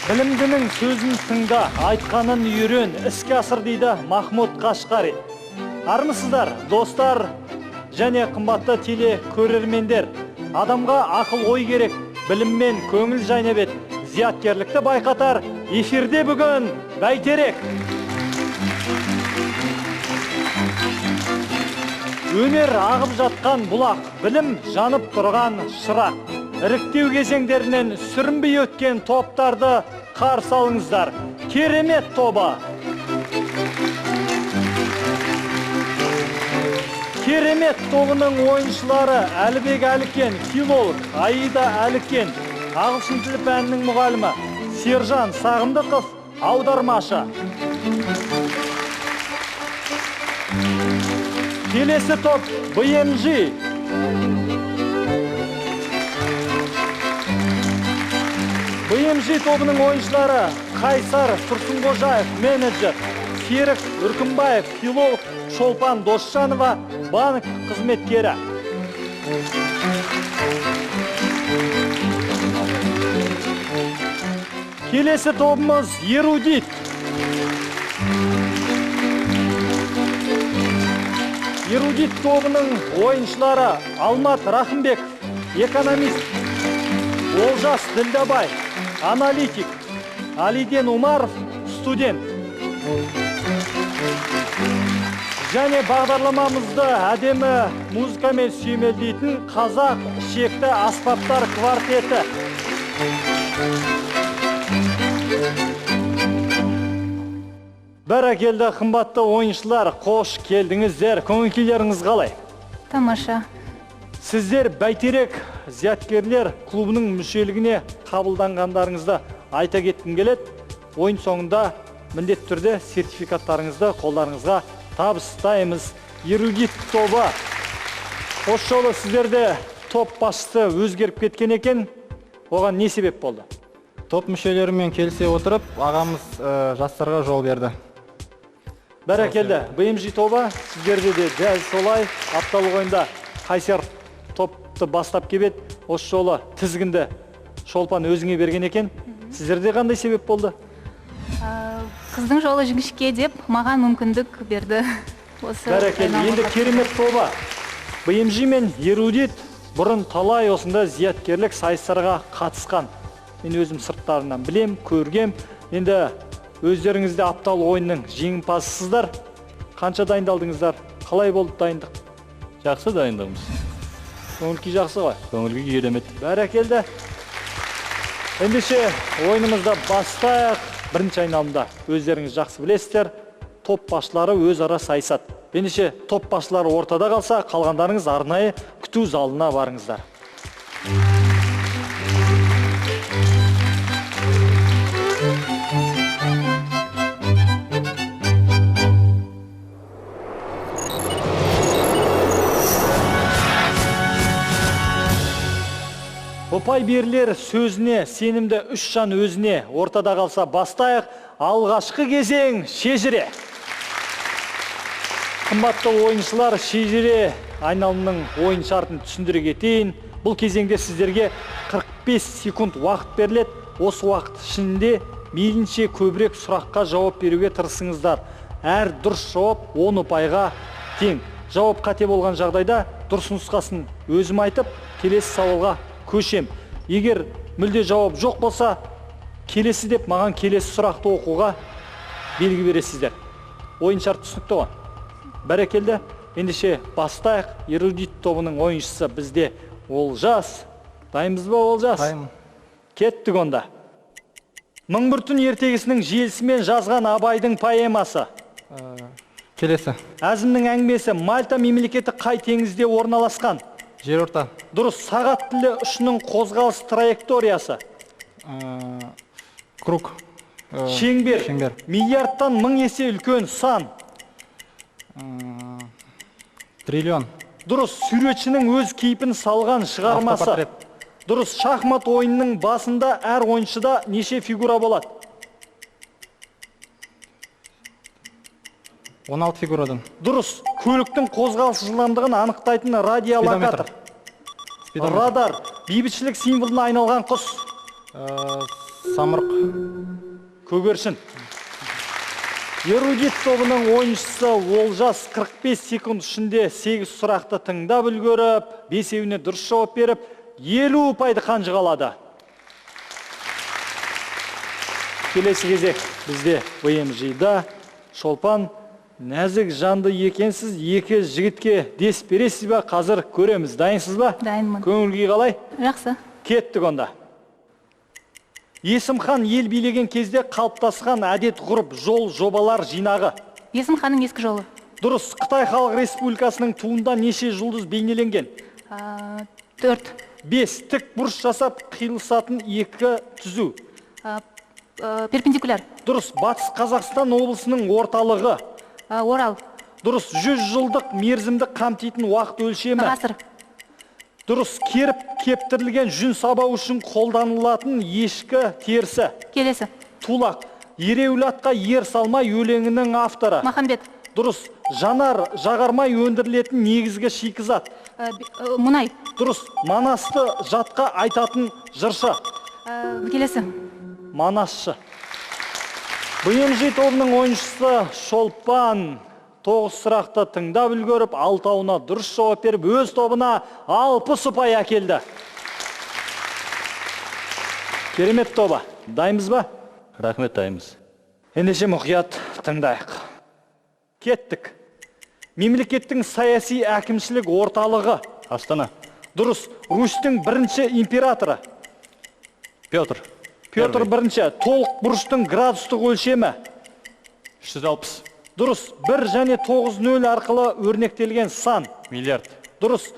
Білімдінің сөзін тыңда, айтқанын үйрен, іске асыр дейді Махмуд Қашқари. Армысыздар, достар және қымбатты теле көрермендер. Адамға ақыл ой керек, біліммен көңіл жайнап ет. Зияткерлікті байқатар, эфирде бүгін Бәйтерек. Өнер ағып жатқан бұлақ, білім жанып тұрған шырақ. Іріктеу кезеңдерінен сүрінбей өткен топтарды қарсы алыңыздар. Керемет тобы. Керемет тобының ойыншылары Әлібек Әлікен, филолог, Аида Әлікен, ағылшын тілі пәнінің мұғалімі, Сержан Сағындықов, аудармашы. Келесі топ BMG. BMG тобының ойыншылары Қайсар Тұрсынғожаев, менеджер, Серік Үркімбаев, филолог, Шолпан Досжанова, банк қызметкері. Келесі тобымыз Ерудит. Ерудит тобының ойыншылары Алмат Рахымбеков, экономист, Олжас Ділдабай, аналитик, Алиден Умаров, студент. Және бағдарламамызды әдемі музыкамен сүйемелдейтін қазақ ішекті аспаптар квартеті. Бәрекелді қымбатты ойыншылар, қош келдіңіздер. Көңіл-күйлеріңіз қалай? Тамаша. Сіздер Бәйтерек зияткерлер клубының мүшелігіне қабылданғандарыңызды айта кеткім келеді. Ойын соңында міндетті түрде сертификаттарыңызды қолдарыңызға табыстаймыз. Ерудит тобы. Осы жолы сіздерде топ басшысы өзгеріп кеткен екен. Оған не себеп болды? Топ мүшелерімен келісе отырып, ағамыз жастарға жол берді. Бәрекелді, BMG тобы сіздерде де дәл солай апталық ойында Қайсар топты бастап кебет. Осы жолы тізгінді Шолпан өзіңе берген екен. Сіздерде қандай себеп болды? Қыздың жолы жіңішке деп, маған мүмкіндік берді. Бәрекелді, енді керемет тобы. BMG мен Ерудит бұрын талай осында зияткерлік сайыстарға қатысқан. Мен өзім сырттарынан білем, көргем. Енді өздеріңізде аптал ойынның жеңімпазысыздар. Қанша дайындалдыңыздар? Қалай болды дайындық? Жақсы дайындығымыз. Көңіл-күй жақсы ғой? Көңіл-күй керемет. Бәрекелді. Ендеше ойынымызда бастайық. Бірінші айналымда өздеріңіз жақсы білесіздер. Топ басшылары өзара сайысады. Ендеше топ басшылары ортада қалса, қалғандарыңыз арнайы күту залына барыңыздар. Ұпай берілер сөзіне, сенімді үш жан өзіне, ортада қалса бастайық, алғашқы кезең шежіре. Қымбатты ойыншылар, шежіре айналымның ойын шартын түсіндіре кетейін. Бұл кезеңде сіздерге 45 секунд уақыт беріледі. Осы уақыт ішінде мейлінше көбірек сұраққа жауап беруге тырысыңыздар. Әр дұрыс жауап 10 ұпайға тең. Жауап қате болған жағдайда дұрыс нұсқасын өзім айтып, келесі сауалға көшем. Егер мүлде жауап жоқ болса, келесі деп маған келесі сұрақты оқуға белгі бересіздер. Ойын шарт түсінікті ғой? Бәрекелді. Ендеше бастайық. Ерудит тобының ойыншысы бізде Олжас. Дайынбыз ба, Олжас? Дайынмын. Кеттік онда. Мың бір түн ертегісінің желісімен жазған Абайдың поэмасы. Келесі. Әзімнің әңгімесі Мальта мемлекеті қай теңізде орналасқан? Жерорта. Дұрыс. Сағат тілі ұшының қозғалыс траекториясы. Круг. Шеңбер. Шеңбер. Миллиардтан мың есе үлкен сан. Триллион. Дұрыс. Суретшінің өз кейпін салған шығармасы. Автопортрет. Дұрыс. Шахмат ойынының басында әр ойыншыда неше фигура болады? 16 фигурадан. Дұрыс. Көліктің қозғалыс жылдамдығын анықтайтын радиолокатор. Спидометр. Радар. Бейбітшілік символына айналған құс. самұрық. Көгершін. Эрудит тобының ойыншысы Олжас 45 секунд ішінде 8 сұрақты тыңдап үлгеріп, 5-еуіне дұрыс жауап беріп, 50 ұпайды қанжығалады. Келесі кезек бізде БМЖ-да. Шолпан, нәзік жанды екенсіз, екі жігітке дес бересіз ба? Қазір көреміз. Дайынсыз ба? Дайынмын. Көңіл-күй қалай? Жақсы. Кеттік онда. Есім хан ел билеген кезде қалыптасқан әдет ғұрып жол жобалар жинағы. Есім ханның ескі жолы. Дұрыс. Қытай Халық Республикасының туында неше жұлдыз бейнеленген? 4. 5. Тік бұрыш жасап қиылысатын екі түзу. Перпендикуляр. Дұрыс. Батыс Қазақстан облысының орталығы. Орал. Дұрыс. 100 жылдық мерзімді қамтитын уақыт өлшемі. Ғасыр. Дұрыс. Керіп кептірілген жүн сабау үшін қолданылатын ешкі терісі. Келесі. Тулақ. Ереуіл атқа ер салмай өлеңінің авторы. Махамбет. Дұрыс. Жанар жағармай өндірілетін негізгі шикізат. Мұнай. Дұрыс. Манасты жатқа айтатын жыршы. Келесі. Манасшы. БМЖ тобының ойыншысы Шолпан 9 сұрақты тыңдап үлгеріп, 6-ауына дұрыс жауап беріп, өз тобына 60 ұпай әкелді. Керемет тобы. Дайынбыз ба? Рахмет, дайынбыз. Ендеше мұқият тыңдайық. Кеттік. Мемлекеттің саяси әкімшілік орталығы. Астана. Дұрыс. Русьтің бірінші императоры. Петр. Петр бірінші. Толық бұрыштың градустық өлшемі. 360. Дұрыс. 1 және 9-0 арқылы өрнектелген сан. Миллиард. Дұрыс.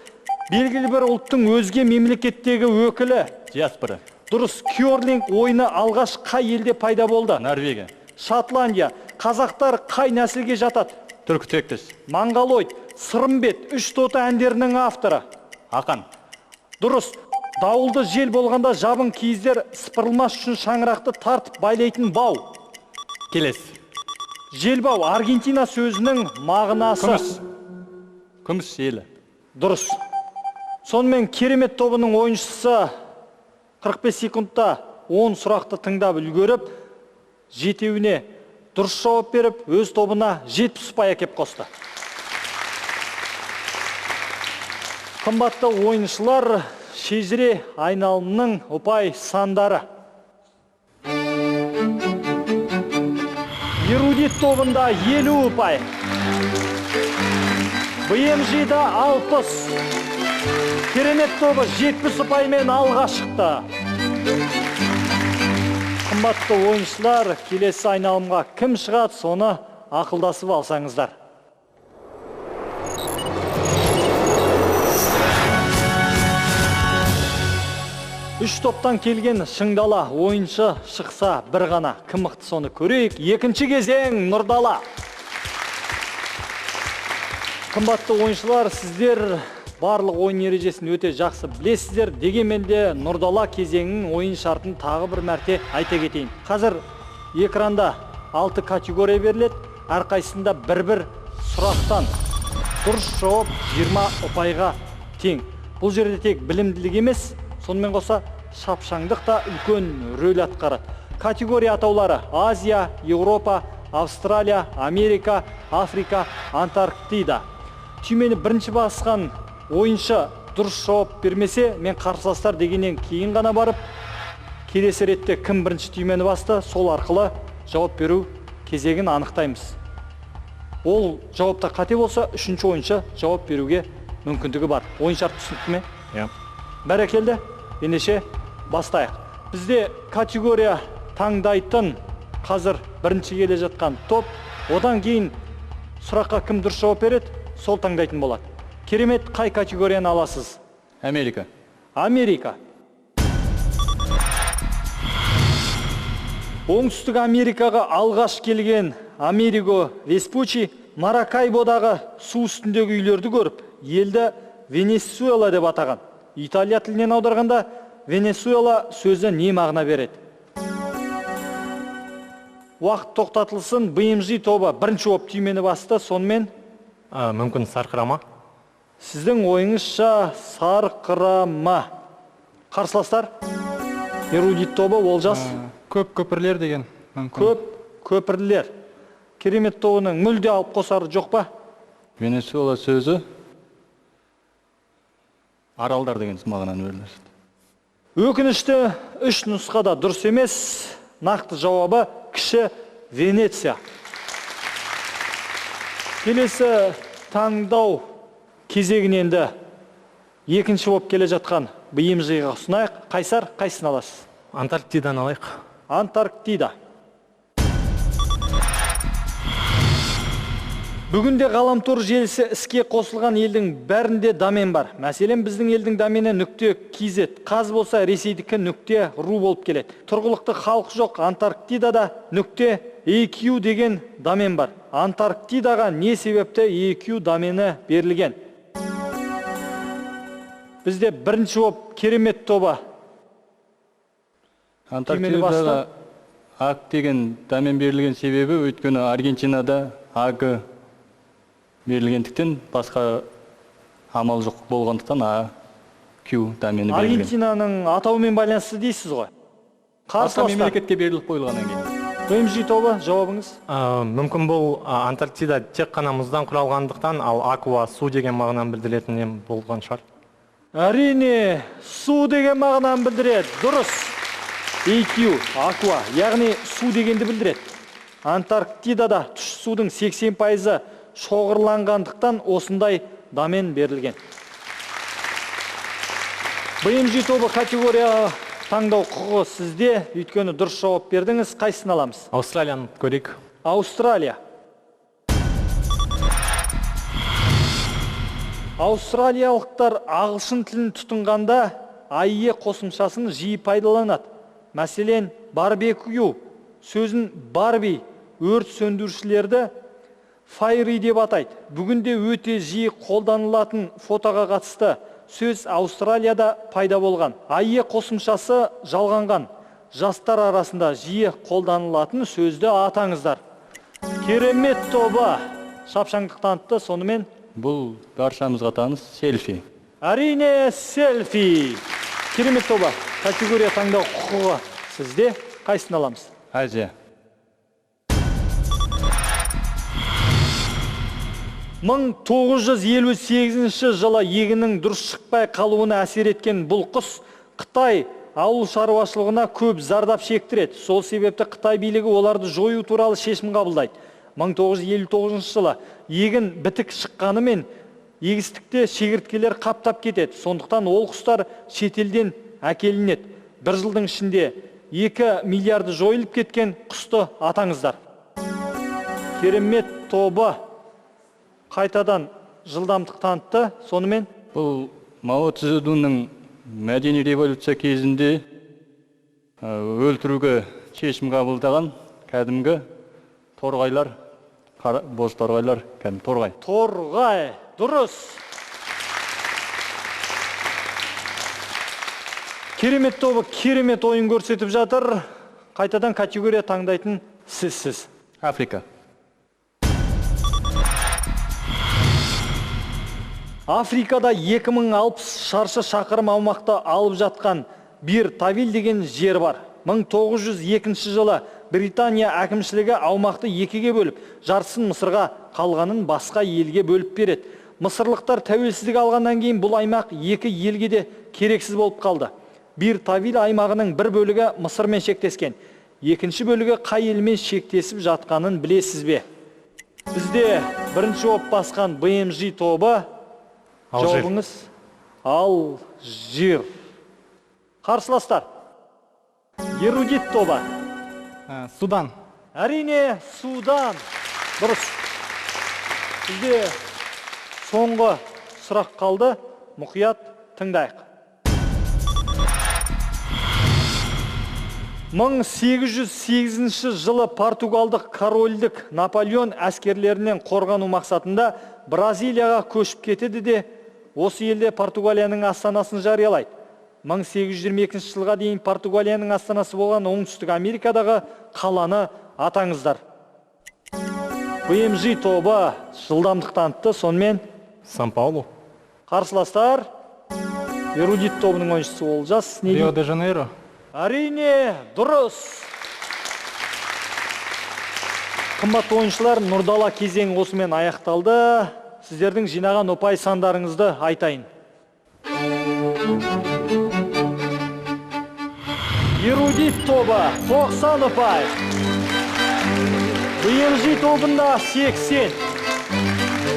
Белгілі бір ұлттың өзге мемлекеттегі өкілі. Диаспора. Дұрыс. Кёрлинг ойыны алғаш қай елде пайда болды? Норвегия. Шотландия. Қазақтар қай нәсілге жатады? Түркі тектес. Монголоид. Сырымбет. 3 тоты әндерінің авторы. Ақан. Дұрыс. Дауылды жел болғанда жабын киіздер сыпырылмас үшін шаңырақты тартып байлайтын бау. Келесі. Желбау. Аргентина сөзінің мағынасы. Күміс елі. Дұрыс. Сонымен керемет тобының ойыншысы 45 секундта 10 сұрақты тыңдап үлгеріп, 7-еуіне дұрыс жауап беріп, өз тобына 70 ұпай әкеп қосты. Қымбатты ойыншылар, шежіре айналымның ұпай сандары. Эрудит тобында 50 ұпай. БМЖ-да 60. Керемет тобы 70 ұпаймен алға шықты. Қымбатты ойыншылар, келесі айналымға кім шығады, соны ақылдасып алсаңыздар. Үш топтан келген шыңдала ойыншы шықса бір ғана. Кім мықты, соны көрейік. Екінші кезең Нұрдала. Қымбатты ойыншылар, сіздер барлық ойын ережесін өте жақсы білесіздер. Дегенмен де Нұрдала кезеңінің ойын шартын тағы бір мәрте айта кетейін. Қазір экранда 6 категория беріледі. Әрқайсында бір-бір сұрақтан дұрыс жауап 20 ұпайға тең. Бұл жерде тек білімділік емес, сонымен қоса шапшаңдық та үлкен рөл атқарады. Категория атаулары: Азия, Еуропа, Австралия, Америка, Африка, Антарктида. Түймені бірінші басқан ойыншы дұрыс жауап бермесе, мен қарсыластар дегеннен кейін ғана барып, келесі ретте кім бірінші түймені басты, сол арқылы жауап беру кезегін анықтаймыз. Ол жауапта қате болса, үшінші ойыншы жауап беруге мүмкіндігі бар. Ойын шарт түсінікті ме? Бәрекелді. Ендеше бастайық. Бізде категория таңдайтын қазір бірінші келе жатқан топ. Одан кейін сұраққа кім дұрыс жауап береді, сол таңдайтын болады. Керемет, қай категорияны аласыз? Америка. Америка. Оңтүстік Америкаға алғаш келген Америго Веспуччи Маракайбодағы су үстіндегі үйлерді көріп, елді Венесуэла деп атаған. Италия тілінен аударғанда Венесуэла сөзі не мағына береді? Уақыт тоқтатылсын. БМЖ тобы бірінші оп түймені басты, сонымен Мүмкін сарқырама. сіздің ойыңызша сарқырама. Қарсыластар? Эрудит тобы Олжас. Көп көпірлер деген мүмкін. Көп көпірлер. Керемет тобының мүлде алып қосары жоқ па? Венесуэла сөзі аралдар деген мағынаны беріледі. Өкінішті 3 нұсқада дұрыс емес. Нақты жауабы кіші Венеция. Келесі таңдау кезегін енді екінші болып келе жатқан BMG-ға ұсынайық. Қайсар, қайсысын аласыз? Антарктиданы алайық. Антарктида. Бүгінде ғаламтор желісі іске қосылған елдің бәрінде домен бар. Мәселен, біздің елдің домені .kz, қаз болса Ресейдікі .ru болып келеді. Тұрғылықты халық жоқ, Антарктидада .eq деген домен бар. Антарктидаға не себепті eq домені берілген? Бізде бірінші болып керемет тобы. Антарктидаға ак деген домен берілген себебі, өйткені Аргентинада ак берілгендіктен басқа амал жоқ болғандықтан AQ домені берілген. Аргентинаның атауымен байланысты дейсіз ғой. Басқа Қарсыластар. мемлекетке беріліп қойылғаннан кейін. BMG тобы, жауабыңыз? Мүмкін бұл Антарктида тек қана мұздан құралғандықтан, ал аква су деген мағынаны білдіретін болған шығар. Әрине, су деген мағынаны білдіреді. Дұрыс. EQ, аква, яғни су дегенді білдіреді. Антарктидада тұщы судың 80% шоғырланғандықтан осындай домен берілген. BMG тобы категория таңдау құқығы сізде, өйткені дұрыс жауап бердіңіз. Қайсысын аламыз? Австралияны көрейік. Аустралия. Аустралиялықтар ағылшын тілін тұтынғанда AIE қосымшасын жиі пайдаланады. Мәселен, барбекю сөзін барби, өрт сөндірушілерді файри деп атайды. Бүгінде өте жиі қолданылатын фотоға қатысты сөз Аустралияда пайда болған. AIE қосымшасы жалғанған. Жастар арасында жиі қолданылатын сөзді атаңыздар. Керемет тобы шапшаңдық танытты. Сонымен Бұл баршамызға таныс селфи. әрине селфи. Керемет тобы категория таңдау құқығы сізде. Қайсысын аламыз? Азия. 1958 жылы егіннің дұрыс шықпай қалуына әсер еткен бұл құс Қытай ауыл шаруашылығына көп зардап шектіреді. Сол себепті Қытай билігі оларды жою туралы шешім қабылдайды. 1959 жылы егін бітік шыққанымен егістікте шегірткелер қаптап кетеді. Сондықтан ол құстар шетелден әкелінеді. Бір жылдың ішінде 2 миллиарды жойылып кеткен құсты атаңыздар. Керемет тобы қайтадан жылдамдық танытты. Сонымен Бұл Мао Цзедунның мәдени революция кезінде өлтіруге шешім қабылдаған кәдімгі торғайлар, боз торғайлар, кәдімгі торғай. торғай. Дұрыс. Керемет тобы керемет ойын көрсетіп жатыр. Қайтадан категория таңдайтын сізсіз. Африка. Африкада 2060 шаршы шақырым аумақты алып жатқан Bir Тавил деген жер бар. 1902 жылы Британия әкімшілігі аумақты екіге бөліп, жартысын Мысырға, қалғанын басқа елге бөліп береді. Мысырлықтар тәуелсіздік алғаннан кейін бұл аймақ екі елге де керексіз болып қалды. Bir Тавил аймағының бір бөлігі Мысырмен шектескен, екінші бөлігі қай елмен шектесіп жатқанын білесіз бе? Бізде бірінші оп басқан BMG тобы. Жауабыңыз Алжир. Қарсыластар. Ерудит тобы. Судан. Әрине Судан. Дұрыс. Бізде соңғы сұрақ қалды. Мұқият тыңдайық. 1808 жылы португалдық корольдік Наполеон әскерлерінен қорғану мақсатында Бразилияға көшіп кетеді де, осы елде Португалияның астанасын жариялайды. 1822 жылға дейін Португалияның астанасы болған Оңтүстік Америкадағы қаланы атаңыздар. BMG тобы жылдамдық танытты. Сонымен Сан-Паулу. қарсыластар Ерудит тобының ойыншысы Олжас. Рио-де-Жанейро. Әрине, дұрыс. Қымбатты ойыншылар, Нұрдала кезеңі осымен аяқталды. Сіздердің жинаған ұпай сандарыңызды айтайын. Эрудит тобы 90 ұпай. BMG тобында 80.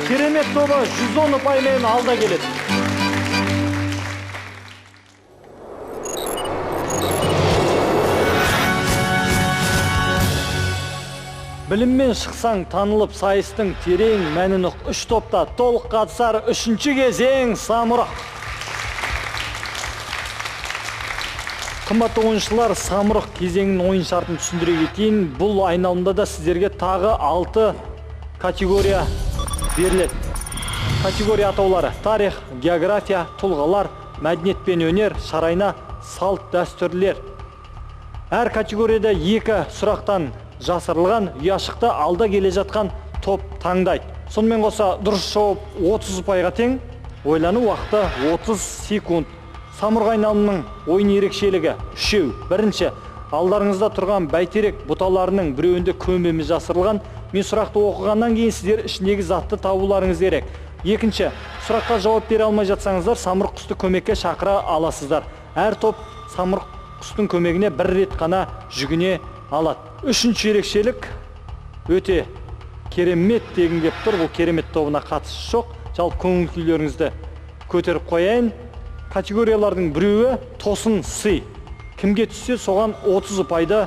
Керемет тобы 110 ұпаймен алда келеді. Біліммен шықсаң танылып сайыстың терең мәнін ұқ. 3 топта толық қатысар 3-ші кезең самұрық. Қымбатты ойыншылар, самұрық кезеңінің ойын шартын түсіндіре кетейін. Бұл айналымда да сіздерге тағы 6 категория беріледі. Категория атаулары: тарих, география, тұлғалар, мәдениет пен өнер, шарайна, салт, дәстүрлер. Әр категорияда 2 сұрақтан жасырылған, ұяшықта алда келе жатқан топ таңдайды. Сонымен қоса дұрыс жауап 30 ұпайға тең, ойлану уақыты 30 секунд. Самұрық айналымның ойын ерекшелігі 3. Бірінші, алдарыңызда тұрған бәйтерек бұталарының біреуінде көмбеміз жасырылған. Мен сұрақты оқығаннан кейін сіздер ішіндегі затты табуларыңыз керек. Екінші, сұраққа жауап бере алмай жатсаңыздар, самұрық құсты көмекке шақыра аласыздар. Әр топ самұрық құстың көмегіне бір рет қана жүгіне алады. Үшінші ерекшелік өте керемет дегім келіп тұр. Бұл керемет тобына қатысы жоқ. Жалпы көңіл күйлеріңізді көтеріп қояйын. Категориялардың біреуі тосын сый. Кімге түссе соған 30 ұпайды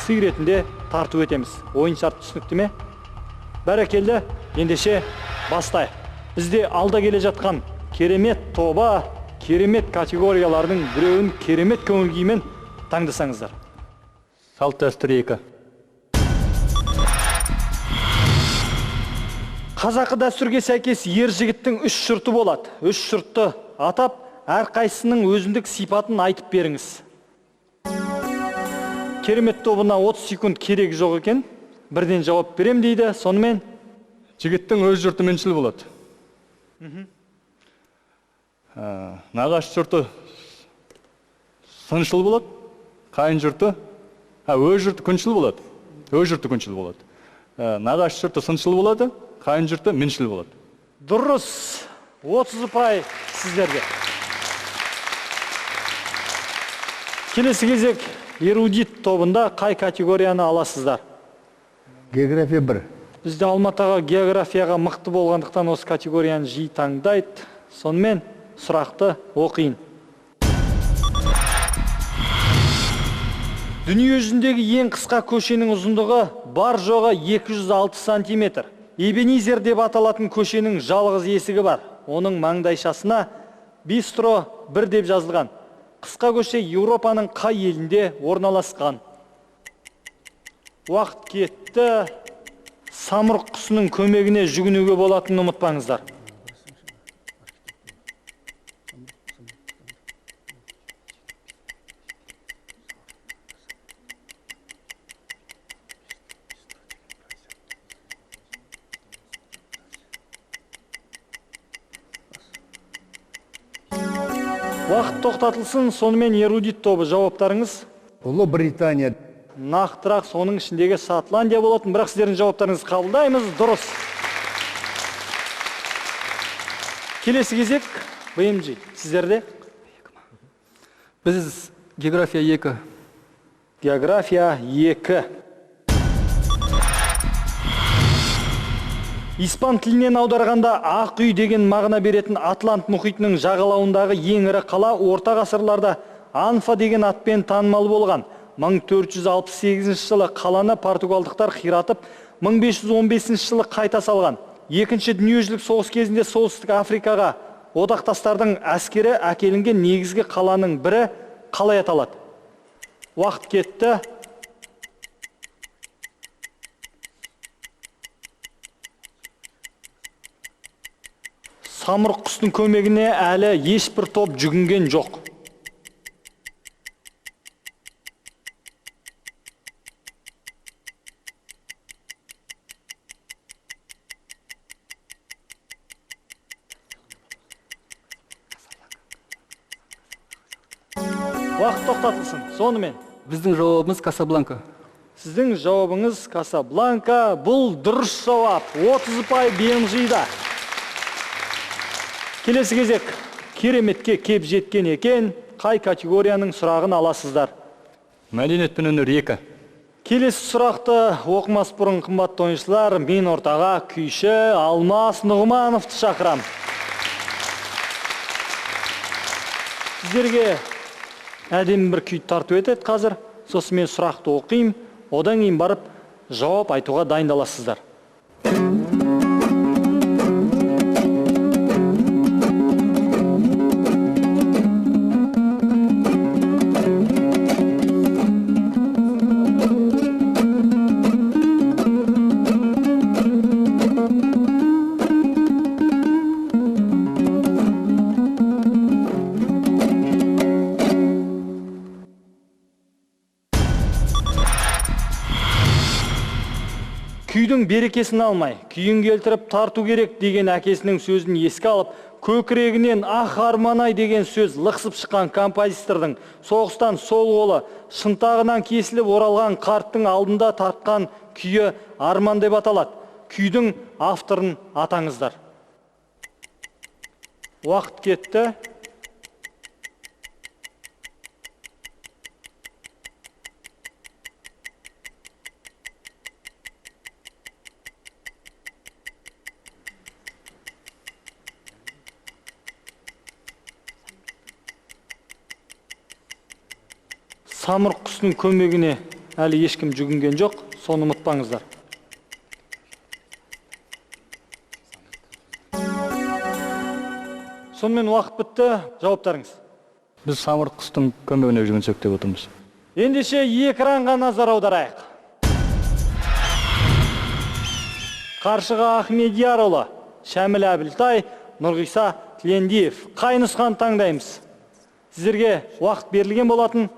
сый ретінде тарту етеміз. Ойын шарты түсінікті ме? Бәрекелді, ендеше бастайық. Бізде алда келе жатқан керемет тобы, керемет категориялардың біреуін керемет көңіл күймен таңдасаңыздар. Салт дәстүр 2. Қазақы дәстүрге сәйкес ер жігіттің 3 шұрты болады. 3 шұртты атап, әрқайсының өзіндік сипатын айтып беріңіз. Керемет тобына 30 секунд керек жоқ екен. Бірден жауап берем дейді. Сонымен Жігіттің өз жұрты меншіл болады. Нағаш жұрты сыншыл болады. Қайын жұрты, өз жұрты күншіл болады. Өз жұрты күншіл болады. Нағаш жұрты сыншыл болады. Қайын жұрты меншіл болады. дұрыс. 30 ұпай сіздерге. Келесі кезек эрудит тобында қай категорияны аласыздар? География 1. Бізде Алматыға географияға мықты болғандықтан осы категорияны жиі таңдайды. Сонымен сұрақты оқиын. Дүние жүзіндегі ең қысқа көшенің ұзындығы бар жоғы 206 сантиметр. Эбенизер деп аталатын көшенің жалғыз есігі бар. Оның маңдайшасына Бистро 1 деп жазылған. Қысқа көше Еуропаның қай елінде орналасқан? Уақыт кетті. Самұрық құсының көмегіне жүгінуге болатынын ұмытпаңыздар. Уақыт тоқтатылсын. Сонымен эрудит тобы жауаптарыңыз? Ұлыбритания. Нақтырақ соның ішіндегі Шотландия болатын, бірақ сіздердің жауаптарыңызды қабылдаймыз. Дұрыс. Келесі кезек BMG. Сіздерде? Біз география 2. География 2. Испан тілінен аударғанда ақ үй деген мағына беретін Атлант мұхитының жағалауындағы ең ірі қала орта ғасырларда Анфа деген атпен танымал болған. 1468 жылы қаланы португалдықтар қиратып, 1515 жылы қайта салған. Екінші дүниежүзілік соғыс кезінде Солтүстік Африкаға одақтастардың әскері әкелінген негізгі қаланың бірі қалай аталады? Уақыт кетті. Самұрық құстың көмегіне әлі ешбір топ жүгінген жоқ. Уақыт тоқтатылсын. Сонымен Біздің жауабымыз Касабланка. Сіздің жауабыңыз Касабланка. Бұл дұрыс жауап. 30 ұпай BMG-да. Келесі кезек. Кереметке кеп жеткен екен. Қай категорияның сұрағын аласыздар? Мәдениет пен өнер 2. Келесі сұрақты оқымас бұрын қымбатты ойыншылар, мен ортаға күйші Алмас Нұғмановты шақырам. Сіздерге әдемі бір күй тарту етеді қазір. Сосын мен сұрақты оқимын, одан кейін барып жауап айтуға дайындаласыздар. Күйдің берекесін алмай, күйін келтіріп тарту керек деген әкесінің сөзін еске алып, көкірегінен ақ арманай деген сөз лықсып шыққан композитордың соғыстан сол қолы шынтағынан кесіліп оралған қарттың алдында тартқан күйі арман деп аталады. Күйдің авторын атаңыздар. Уақыт кетті. Самұрық құстың көмегіне әлі ешкім жүгінген жоқ, соны ұмытпаңыздар. Сонымен уақыт бітті, жауаптарыңыз. Біз самұрық құстың көмегіне жүгінсек деп отырмыз. Ендеше экранға назар аударайық. Қаршыға Ахмедиярұлы, Шәміл Әбілтай, Нұрғиса Тілендиев. Қай нұсқаны таңдаймыз? Сіздерге уақыт берілген болатын.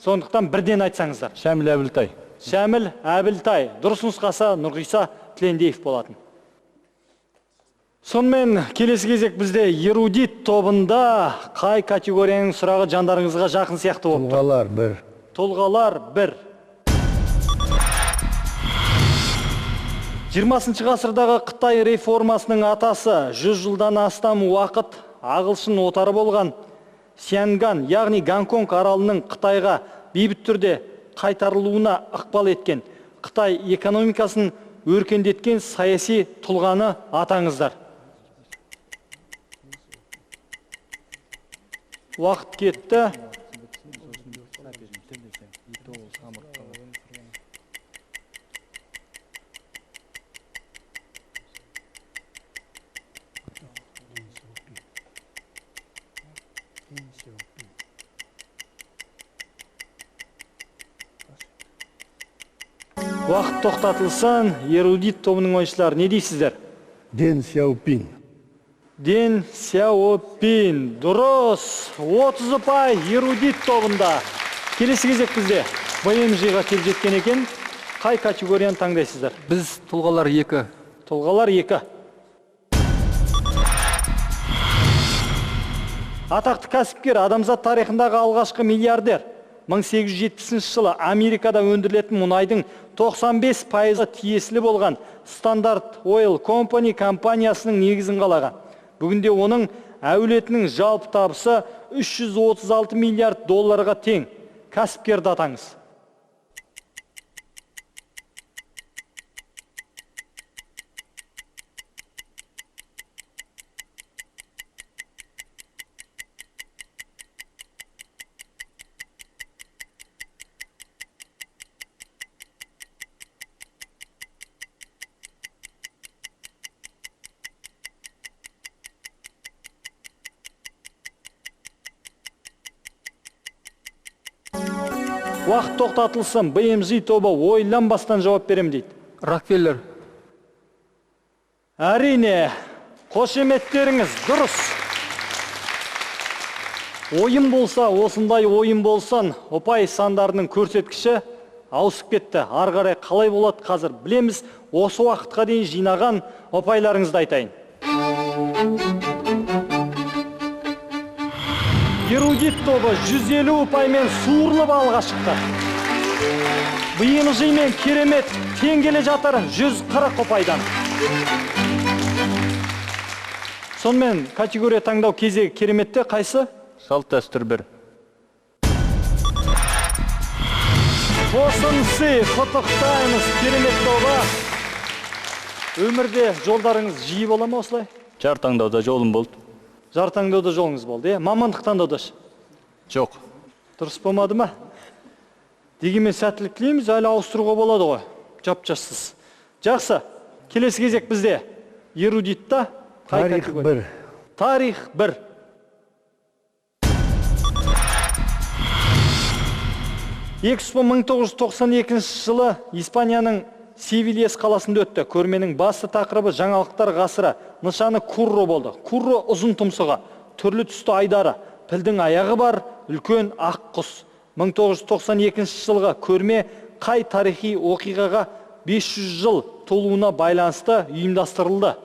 Сондықтан бірден айтсаңыздар. Шәміл Әбілтай. Шәміл Әбілтай. Дұрыс нұсқасы Нұрғиса Тілендиев болатын. Сонымен келесі кезек бізде эрудит тобында қай категорияның сұрағы жандарыңызға жақын сияқты болып тұр? Тұлғалар 1. Тұлғалар 1. 20 ғасырдағы Қытай реформасының атасы 100 жылдан астам уақыт ағылшын отары болған Сянган, яғни Гонконг аралының Қытайға бейбіт түрде қайтарылуына ықпал еткен, Қытай экономикасын өркендеткен саяси тұлғаны атаңыздар. Уақыт кетті. Уақыт тоқтатылсын, эрудит тобының ойыншылары, не дейсіздер? Дэн Сяопин. Дэн Сяопин. Дұрыс. 30 ұпай эрудит тобында. Келесі кезек бізде BMG-ға келіп жеткен екен. Қай категорияны таңдайсыздар? Біз тұлғалар 2. Тұлғалар 2. Атақты кәсіпкер, адамзат тарихындағы алғашқы миллиардер. 1870 жылы Америкада өндірілетін мұнайдың 95% тиесілі болған Standard Oil Company компаниясының негізін қалаған. Бүгінде оның әулетінің жалпы табысы 336 миллиард долларға тең. Кәсіпкерді атаңыз. Уақыт тоқтатылсын, BMG тобы ойланбастан жауап берем дейді. Рокфеллер. Әрине, қошеметтеріңіз дұрыс. Ойын болса, осындай ойын болсын, ұпай сандарының көрсеткіші ауысып кетті. Арғарай қалай болады қазір білеміз. Осы уақытқа дейін жинаған ұпайларыңызды айтайын. Эрудит тобы 150 ұпаймен суырылып алға шықты. BMG мен керемет тең келе жатыр 140 ұпайдан. Сонымен категория таңдау кезегі кереметте қайсы? Салт дәстүр 1. Тосын Си, құттықтаймыз керемет тобы. Өмірде жолдарыңыз жиі бола ма осылай? Жар таңдауда жолым болды. Жар таңдауда жолыңыз болды, мамандық таңдауда? Жоқ. Дұрыс болмады ма? Дегенмен сәттілік тілейміз, әлі ауыстыруға болады ғой. Жап-жассыз. Жақсы. Келесі кезек бізде. Эрудитта Тарих 1. Тарих 1. Экспо 1992 жылы Испанияның Севильес қаласында өтті. Көрменің басты тақырыбы жаңалықтар ғасыры. Нышаны Курро болды. Курро ұзын тұмсығы, түрлі түсті айдары, пілдің аяғы бар, үлкен ақ құс. 1992 жылғы көрме қай тарихи оқиғаға 500 жыл толуына байланысты ұйымдастырылды?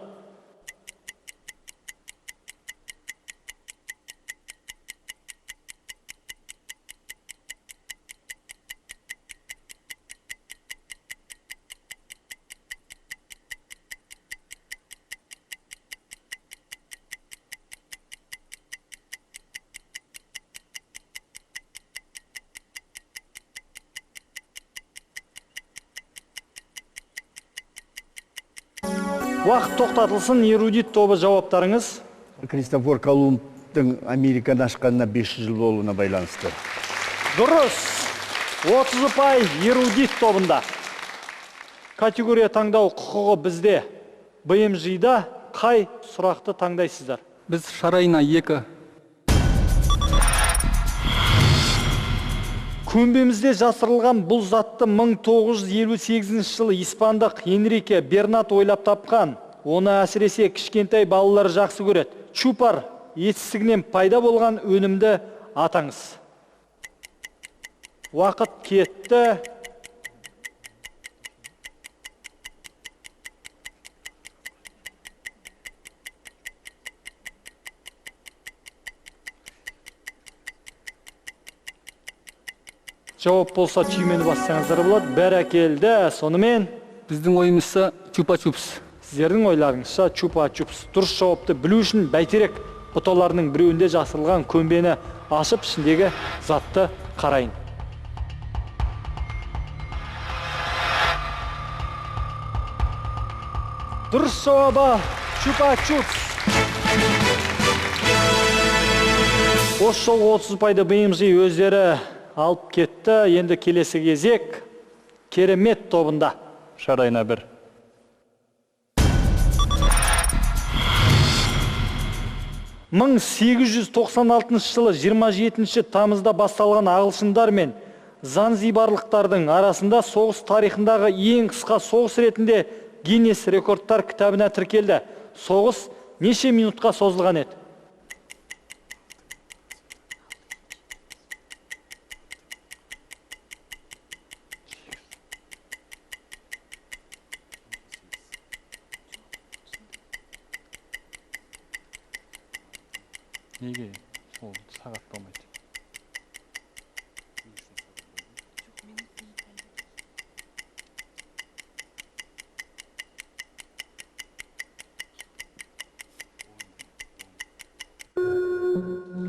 Уақыт тоқтатылсын, эрудит тобы жауаптарыңыз. Кристофор Колумбтың Американы ашқанына 500 жыл болуына байланысты. Дұрыс. 30 ұпай эрудит тобында. Категория таңдау құқығы бізде. BMG-да қай сұрақты таңдайсыздар? Біз Шарайна 2. Көмбемізде жасырылған бұл затты 1958 жылы испандық Энрике Бернат ойлап тапқан. Оны әсіресе кішкентай балалар жақсы көреді. Чупар етістігінен пайда болған өнімді атаңыз. Уақыт кетті. Жауап болса түймені бассаңыздар болады. Бәрекелді. Сонымен Біздің ойымызша чупа-чупс. сіздердің ойларыңызша чупа-чупс. Дұрыс жауапты білу үшін бәйтерек бұталарының біреуінде жасырылған көмбені ашып ішіндегі затты қарайын. Дұрыс жауабы чупа-чупс. Осы жолғы 30 ұпайды BMG өздері алып кетті. Енді келесі кезек керемет тобында. Шарайна 1. Мың 896 жылы 27 тамызда басталған ағылшындар мен занзибарлықтардың арасында соғыс тарихындағы ең қысқа соғыс ретінде Гиннес рекордтар кітабына тіркелді. Соғыс неше минутқа созылған еді? Неге сол сағат болмайды?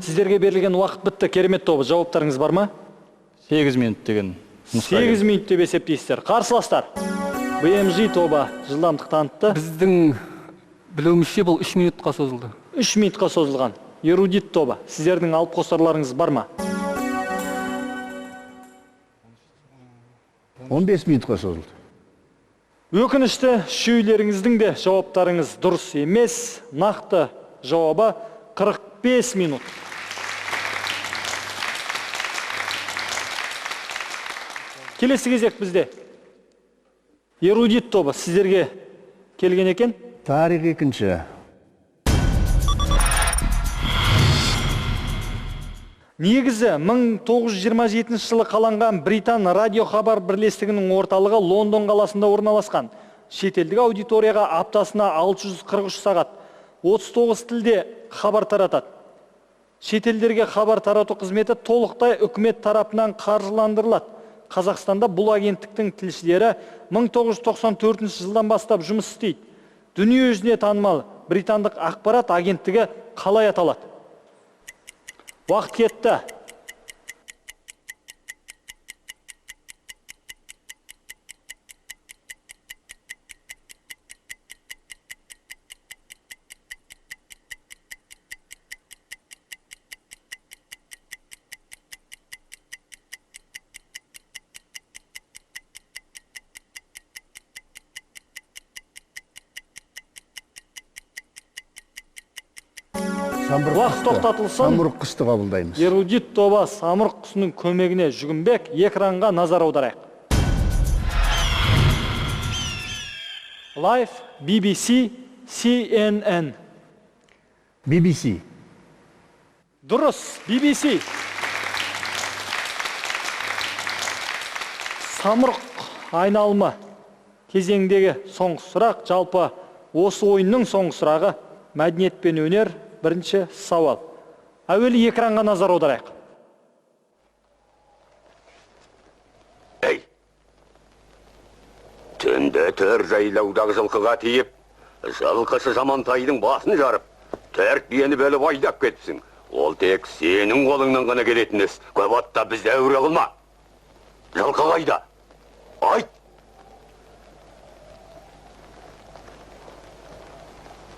Сіздерге берілген уақыт бітті. Керемет тобы, жауаптарыңыз бар ма? 8 минут деген. 8 минут деп есептейсіздер. Қарсыластар. BMG тобы жылдамдық танытты. Біздің білуімізше бұл 3 минутқа созылды. 3 минутқа созылған. Эрудит тобы, сіздердің алып қосарларыңыз бар ма? 15 минутқа созылды. Өкінішті, үшеулеріңіздің де жауаптарыңыз дұрыс емес. Нақты жауабы 45 минут. Келесі кезек бізде. Эрудит тобы сіздерге келген екен. Тарих 2. Негізі 1927 жылы қаланған Британ радио хабар бірлестігінің орталығы Лондон қаласында орналасқан. Шетелдік аудиторияға аптасына 643 сағат 39 тілде хабар таратады. Шетелдерге хабар тарату қызметі толықтай үкімет тарапынан қаржыландырылады. Қазақстанда бұл агенттіктің тілшілері 1994 жылдан бастап жұмыс істейді. Дүние жүзіне танымал британдық ақпарат агенттігі қалай аталады? Уақыт кетті. Уақыт тоқтатылсын. Самұрық құсты қабылдаймыз. Эрудит тобы самұрық құсының көмегіне жүгінбек, экранға назар аударайық. Live, BBC, CNN. BBC. Дұрыс, BBC. Самұрық айналымы кезеңдегі соңғы сұрақ, жалпы осы ойынның соңғы сұрағы мәдениет пен өнер. Бірінші сауал. Әуелі экранға назар аударайық. Ей, түнде төр жайлаудағы жылқыға тиіп, жылқышы Жамантайдың басын жарып, төрт биені бөліп айдап кетсің. Ол тек сенің қолыңнан ғана келетін іс. Көп атта бізді әуре қылма. Жылқы қайда? Айт!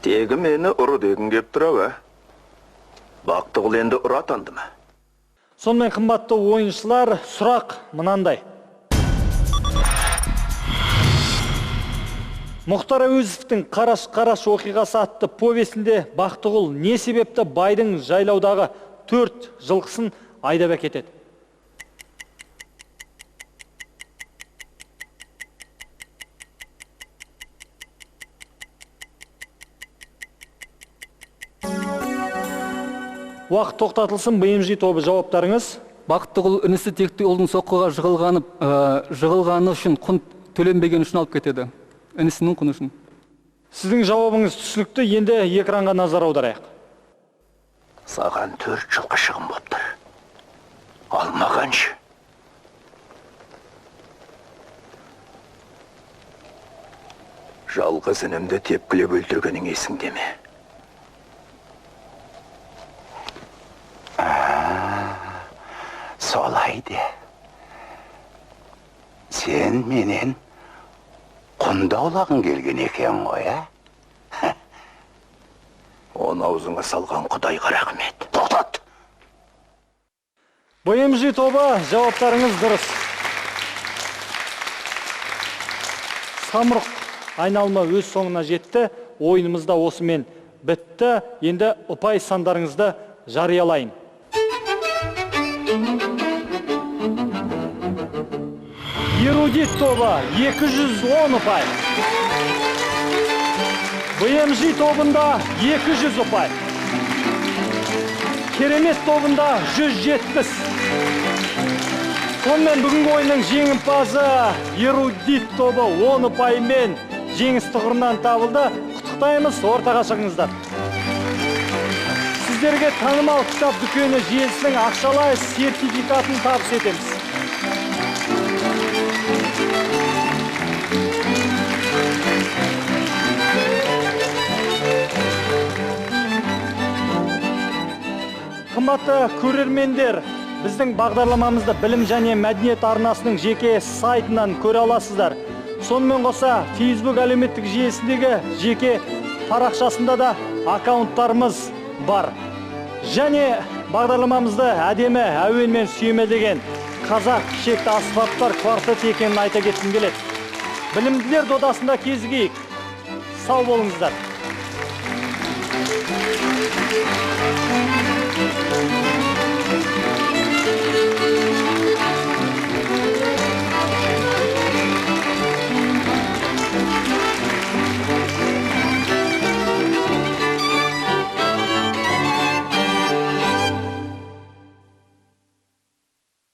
Тегі мені ұры дегін кеп тұра, Бақтығыл енді ұра атанды ма? Сонымен қымбатты ойыншылар, сұрақ мынандай. Мұхтар Әуезовтің «Қараш-қараш оқиғасы» атты повесінде Бақтығұл не себепті байдың жайлаудағы 4 жылқысын айдап әкетеді? Уақыт тоқтатылсын, BMG тобы жауаптарыңыз. Бақтығұл інісі текті ұлдың соққыға жығылғаны үшін құн төленбеген үшін алып кетеді. Інісінің құны үшін. Сіздің жауабыңыз түсінікті, енді экранға назар аударайық. Саған 4 жылқы шығын болып тұр. Алмағаншы. Жалғыз інімді тепкілеп өлтіргенің есіңде ме? Солайды. Сен менен құндаулағын келген екен ғой, ә? Оны аузыңа салған Құдайға рахмет. Тоқтат! BMG тобы жауаптарыңыз дұрыс. Самұрық айналымы өз соңына жетті. Ойынымызда осымен бітті. Енді ұпай сандарыңызды жариялайын. Эрудит тобы 210 ұпай. BMG тобында 200 ұпай. Керемет тобында 170. Сонымен бүгінгі ойынның жеңімпазы Эрудит тобы 10 ұпаймен жеңіс тұғырынан табылды. Құттықтаймыз, ортаға шығыңыздар. Сіздерге танымал кітап дүкені желісінің ақшалай сертификатын табыс етеміз. Қымбатты көрермендер, біздің бағдарламамызды білім және мәдениет арнасының жеке сайтынан көре аласыздар. Сонымен қоса, Facebook әлеуметтік желісіндегі жеке парақшасында да аккаунттарымыз бар. Және бағдарламамызды әдемі әуенмен сүйемелдеген қазақ шекті аспаптар квартеті екенін айта кеткім келеді. Білімділер додасында кезігейік. Сау болыңыздар.